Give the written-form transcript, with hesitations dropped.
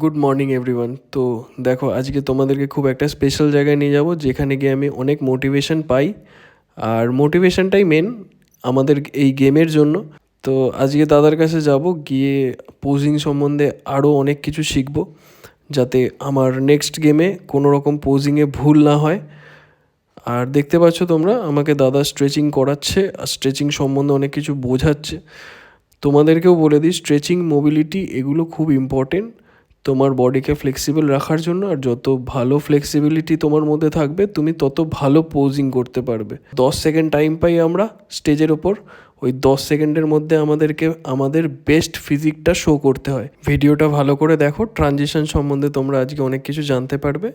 Good morning everyone. তো দেখো, আজকে তোমাদেরকে খুব একটা স্পেশাল জায়গায় নিয়ে যাব, যেখানে গিয়ে আমি অনেক মোটিভেশন পাই। আর মোটিভেশনটাই মেন আমাদের এই গেমের জন্য। তো আজকে দাদার কাছে যাব, গিয়ে পোজিং সম্বন্ধে আরও অনেক কিছু শিখব, যাতে আমার নেক্সট গেমে কোনো রকম পোজিংয়ে ভুল না হয়। আর দেখতে পাচ্ছ তোমরা, আমাকে দাদা স্ট্রেচিং করাচ্ছে আর স্ট্রেচিং সম্বন্ধে অনেক কিছু বোঝাচ্ছে। তোমাদেরকেও বলে দিই, স্ট্রেচিং, মোবিলিটি এগুলো খুব ইম্পর্টেন্ট তোমার বডিকে ফ্লেক্সিবল রাখার জন্য। আর যত ভালো ফ্লেক্সিবিলিটি তোমার মধ্যে থাকবে, তুমি তত ভালো পোজিং করতে পারবে। 10 সেকেন্ড টাইম পাই আমরা স্টেজের ওপর। ওই 10 সেকেন্ডের মধ্যে আমাদেরকে আমাদের বেস্ট ফিজিকটা শো করতে হয়। ভিডিওটা ভালো করে দেখো, ট্রানজিশন সম্বন্ধে তোমরা আজকে অনেক কিছু জানতে পারবে।